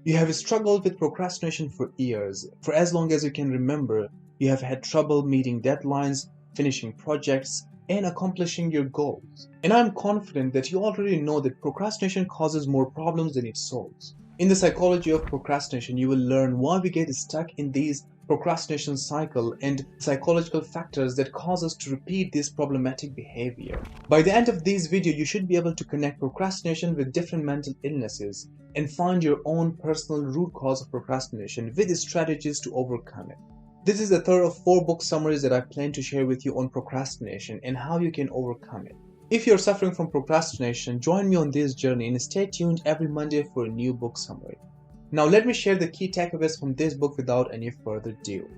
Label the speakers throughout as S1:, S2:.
S1: You have struggled with procrastination for years. For as long as you can remember, you have had trouble meeting deadlines, finishing projects, and accomplishing your goals. And I'm confident that you already know that procrastination causes more problems than it solves. In the psychology of procrastination, you will learn why we get stuck in these procrastination cycle and psychological factors that cause us to repeat this problematic behavior. By the end of this video, you should be able to connect procrastination with different mental illnesses and find your own personal root cause of procrastination with strategies to overcome it. This is the third of 4 book summaries that I plan to share with you on procrastination and how you can overcome it. If you're suffering from procrastination, join me on this journey and stay tuned every Monday for a new book summary. Now let me share the key takeaways from this book without any further ado.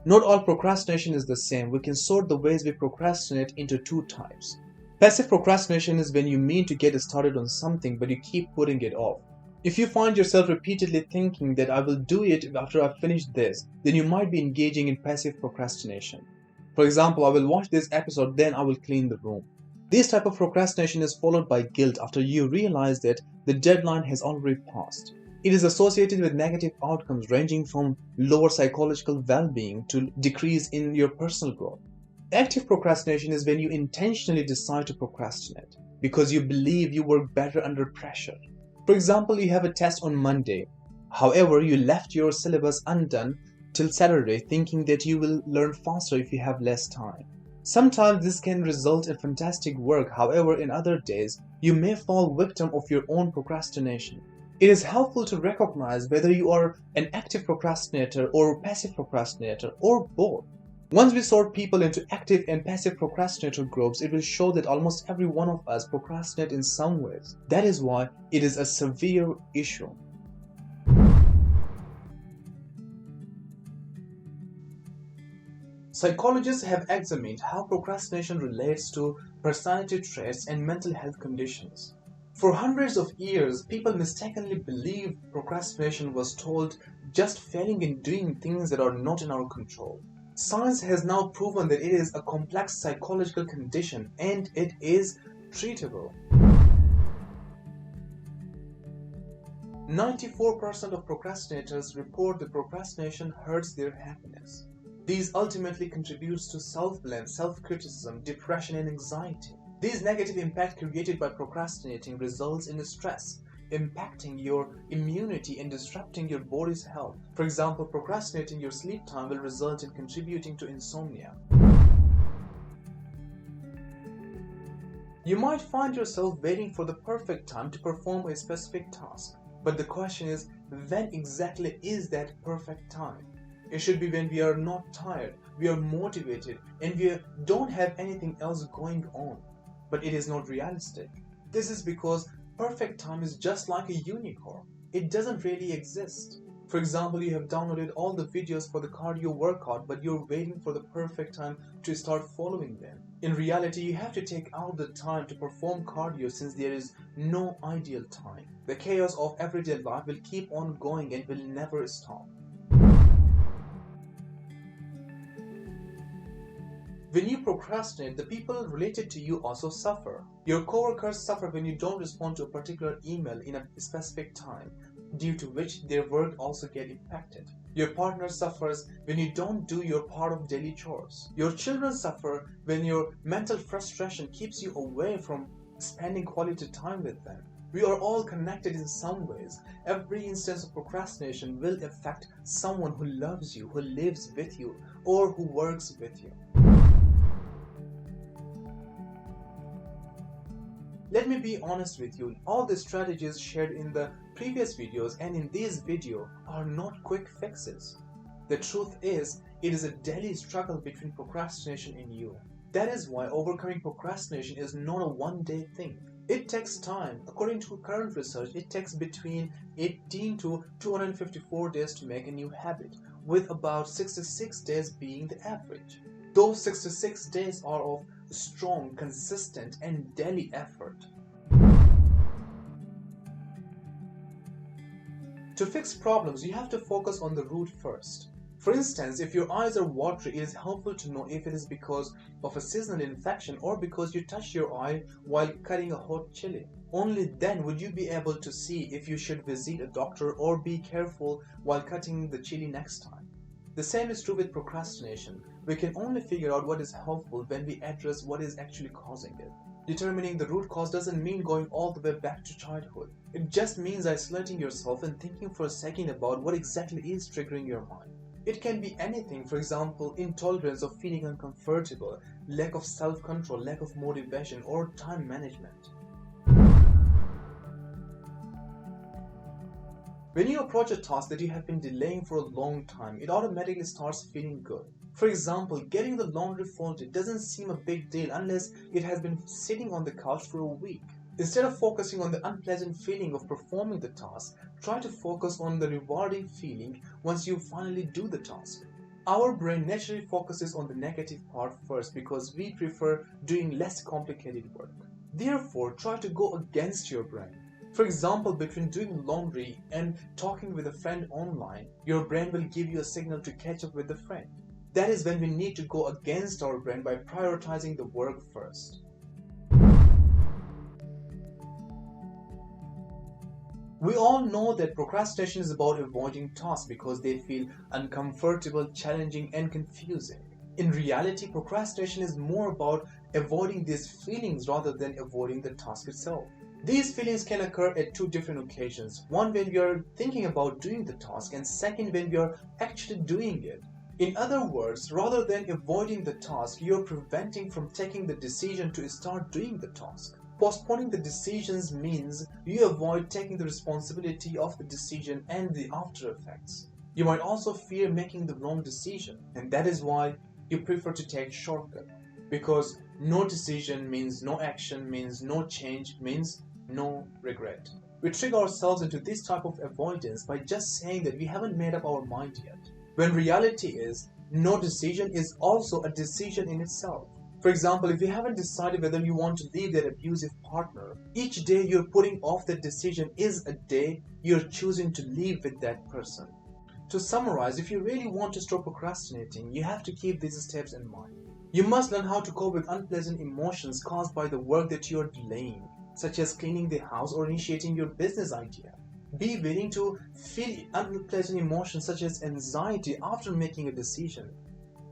S1: Not all procrastination is the same. We can sort the ways we procrastinate into 2 types. Passive procrastination is when you mean to get started on something but you keep putting it off. If you find yourself repeatedly thinking that I will do it after I finish this, then you might be engaging in passive procrastination. For example, I will watch this episode, then I will clean the room. This type of procrastination is followed by guilt after you realize that the deadline has already passed. It is associated with negative outcomes ranging from lower psychological well-being to decrease in your personal growth. Active procrastination is when you intentionally decide to procrastinate because you believe you work better under pressure. For example, you have a test on Monday. However, you left your syllabus undone till Saturday thinking that you will learn faster if you have less time. Sometimes this can result in fantastic work. However, in other days, you may fall victim of your own procrastination. It is helpful to recognize whether you are an active procrastinator or a passive procrastinator or both. Once we sort people into active and passive procrastinator groups, it will show that almost every one of us procrastinate in some ways. That is why it is a severe issue. Psychologists have examined how procrastination relates to personality traits and mental health conditions. For hundreds of years, people mistakenly believed procrastination was told just failing in doing things that are not in our control. Science has now proven that it is a complex psychological condition and it is treatable. 94% of procrastinators report that procrastination hurts their happiness. These ultimately contributes to self-blame, self-criticism, depression, and anxiety. This negative impact created by procrastinating results in stress, impacting your immunity and disrupting your body's health. For example, procrastinating your sleep time will result in contributing to insomnia. You might find yourself waiting for the perfect time to perform a specific task, but the question is, when exactly is that perfect time? It should be when we are not tired, we are motivated, and we don't have anything else going on. But it is not realistic. This is because perfect time is just like a unicorn. It doesn't really exist. For example, you have downloaded all the videos for the cardio workout, but you're waiting for the perfect time to start following them. In reality, you have to take out the time to perform cardio since there is no ideal time. The chaos of everyday life will keep on going and will never stop. When you procrastinate, the people related to you also suffer. Your coworkers suffer when you don't respond to a particular email in a specific time, due to which their work also gets impacted. Your partner suffers when you don't do your part of daily chores. Your children suffer when your mental frustration keeps you away from spending quality time with them. We are all connected in some ways. Every instance of procrastination will affect someone who loves you, who lives with you, or who works with you. Let me be honest with you, all the strategies shared in the previous videos and in this video are not quick fixes. The truth is, it is a daily struggle between procrastination and you. That is why overcoming procrastination is not a one-day thing. It takes time. According to current research, it takes between 18 to 254 days to make a new habit, with about 66 days being the average. Those 66 days are of strong, consistent, and daily effort. To fix problems, you have to focus on the root first. For instance, if your eyes are watery, it is helpful to know if it is because of a seasonal infection or because you touched your eye while cutting a hot chili. Only then would you be able to see if you should visit a doctor or be careful while cutting the chili next time. The same is true with procrastination. We can only figure out what is helpful when we address what is actually causing it. Determining the root cause doesn't mean going all the way back to childhood. It just means isolating yourself and thinking for a second about what exactly is triggering your mind. It can be anything, for example, intolerance of feeling uncomfortable, lack of self-control, lack of motivation, or time management. When you approach a task that you have been delaying for a long time, it automatically starts feeling good. For example, getting the laundry folded doesn't seem a big deal unless it has been sitting on the couch for a week. Instead of focusing on the unpleasant feeling of performing the task, try to focus on the rewarding feeling once you finally do the task. Our brain naturally focuses on the negative part first because we prefer doing less complicated work. Therefore, try to go against your brain. For example, between doing laundry and talking with a friend online, your brain will give you a signal to catch up with the friend. That is when we need to go against our brain by prioritizing the work first. We all know that procrastination is about avoiding tasks because they feel uncomfortable, challenging, and confusing. In reality, procrastination is more about avoiding these feelings rather than avoiding the task itself. These feelings can occur at two different occasions. One when we are thinking about doing the task, and second when we are actually doing it. In other words, rather than avoiding the task, you are preventing from taking the decision to start doing the task. Postponing the decisions means you avoid taking the responsibility of the decision and the after effects. You might also fear making the wrong decision, and that is why you prefer to take shortcut. Because no decision means no action, means no change, means no regret. We trick ourselves into this type of avoidance by just saying that we haven't made up our mind yet, when reality is no decision is also a decision in itself. For example, if you haven't decided whether you want to leave that abusive partner, each day you're putting off that decision is a day you're choosing to leave with that person. To summarize, if you really want to stop procrastinating, you have to keep these steps in mind. You must learn how to cope with unpleasant emotions caused by the work that you're delaying, such as cleaning the house or initiating your business idea. Be willing to feel unpleasant emotions such as anxiety after making a decision.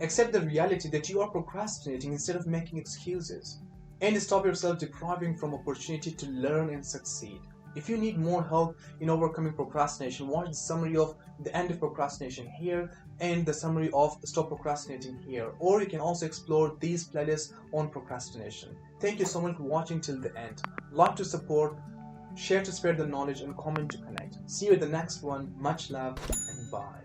S1: Accept the reality that you are procrastinating instead of making excuses. And stop yourself depriving from opportunity to learn and succeed. If you need more help in overcoming procrastination, watch the summary of the end of procrastination here and the summary of stop procrastinating here. Or you can also explore these playlists on procrastination. Thank you so much for watching till the end. Like to support, share to spread the knowledge, and comment to connect. See you at the next one. Much love and bye.